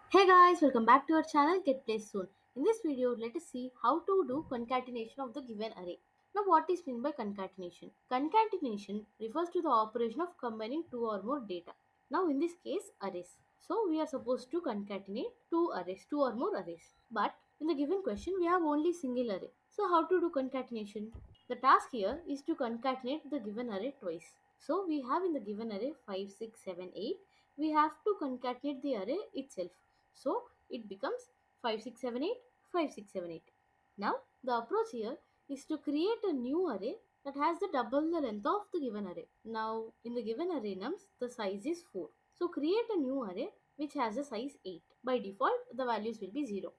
Hey guys, welcome back to our channel Get Placed Soon. In this video, let us see how to do concatenation of the given array. Now what is meant by concatenation? Concatenation refers to the operation of combining two or more data. Now in this case, arrays. So we are supposed to concatenate two or more arrays. But in the given question, we have only single array. So how to do concatenation? The task here is to concatenate the given array twice. So we have in the given array 5, 6, 7, 8. We have to concatenate the array itself. So it becomes 5678 5678. Now the approach here is to create a new array that has the double the length of the given array. Now in the given array nums the size is 4. So create a new array which has a size 8. By default the values will be 0.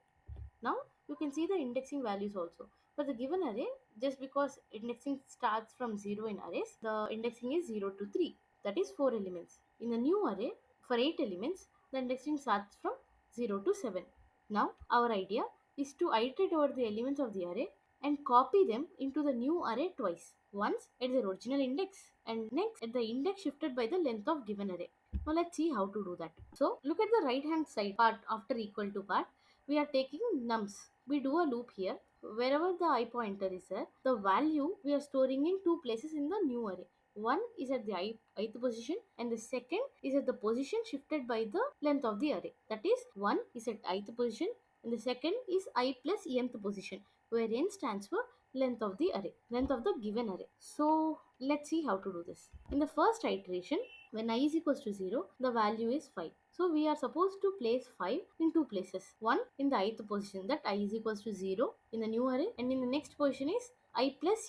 Now you can see the indexing values also. For the given array, just because indexing starts from 0 in arrays, the indexing is 0 to 3. That is 4 elements. In the new array, for 8 elements, the indexing starts from 0 to 7. Now our idea is to iterate over the elements of the array and copy them into the new array twice. Once at the original index and next at the index shifted by the length of given array. Now let's see how to do that. So look at the right hand side part after equal to part. We are taking nums. We do a loop here. Wherever the I pointer is there, the value we are storing in two places in the new array. One is at the ith position and the second is at the position shifted by the length of the array. That is, one is at ith position and the second is I plus nth position, where n stands for length of the array, length of the given array. So let's see how to do this. In the first iteration, when I is equals to 0, the value is 5. So we are supposed to place 5 in two places. One in the ith position, that I is equals to 0 in the new array, and in the next position is I plus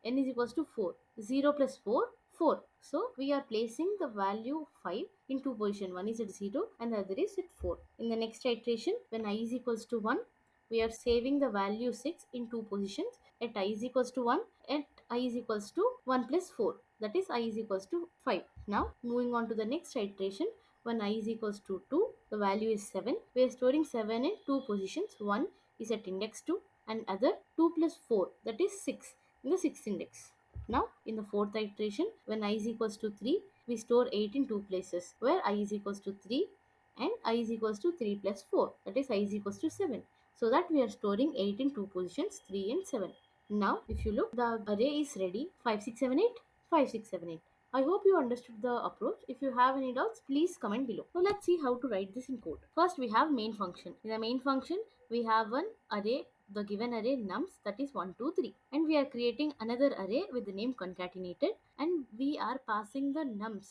n is equals to 4. 0 plus 4, 4. So we are placing the value 5 in two position. One is at 0 and the other is at 4. In the next iteration, when I is equals to 1, we are saving the value 6 in two positions. At I is equals to 1, at I is equals to 1 plus 4, that is I is equals to 5. Now moving on to the next iteration, when I is equals to 2, the value is 7. We are storing 7 in two positions. One is at index 2 and other 2 plus 4, that is 6 in the sixth index. Now in the fourth iteration, when I is equals to 3, we store 8 in two places, where I is equals to 3 and I is equals to 3 plus 4, that is I is equals to 7. So that we are storing 8 in two positions, 3 and 7. Now if you look, the array is ready. 5 6 7 8, 5 6 7 8. I hope you understood the approach. If you have any doubts, please comment below. Now let's see how to write this in code. First we have main function. In the main function, we have an array, the given array nums, that is 1 2 3, and we are creating another array with the name concatenated, and we are passing the nums,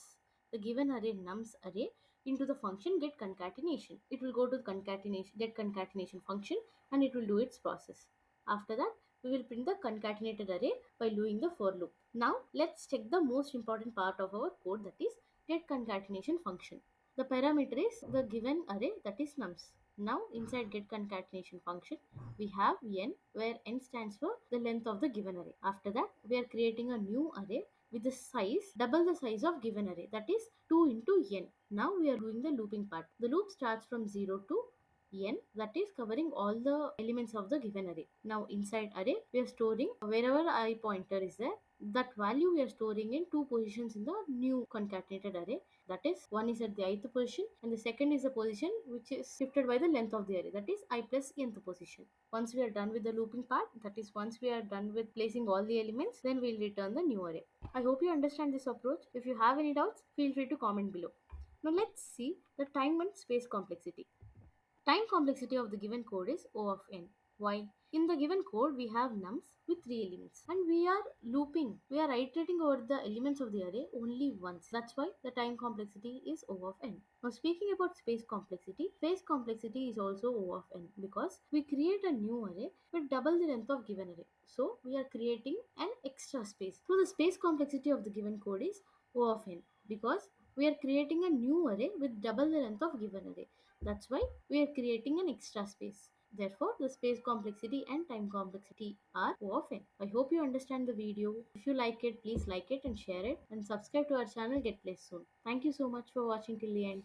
the given array nums array, into the function get concatenation. It will go to the concatenation get concatenation function and it will do its process. After that, we will print the concatenated array by doing the for loop. Now let's check the most important part of our code, that is get concatenation function. The parameter is the given array, that is nums. Now inside get concatenation function, we have n, where n stands for the length of the given array. After that, we are creating a new array with the size double the size of given array, that is 2 into n. Now we are doing the looping part. The loop starts from 0 to n, that is covering all the elements of the given array. Now inside array, we are storing wherever I pointer is there, that value we are storing in two positions in the new concatenated array. That is, one is at the ith position and the second is the position which is shifted by the length of the array, that is I plus nth position. Once we are done with the looping part, that is once we are done with placing all the elements, then we'll return the new array. I hope you understand this approach. If you have any doubts, feel free to comment below. Now let's see the time and space complexity. Time complexity of the given code is O of n. Why? In the given code, we have nums with 3 elements and we are looping. We are iterating over the elements of the array only once. That's why the time complexity is O of n. Now speaking about space complexity is also O of n because we create a new array with double the length of given array. So we are creating an extra space. So the space complexity of the given code is O of n because we are creating a new array with double the length of given array. That's why we are creating an extra space. Therefore, the space complexity and time complexity are O of n. I hope you understand the video. If you like it, please like it and share it, and subscribe to our channel Get Placed Soon. Thank you so much for watching till the end.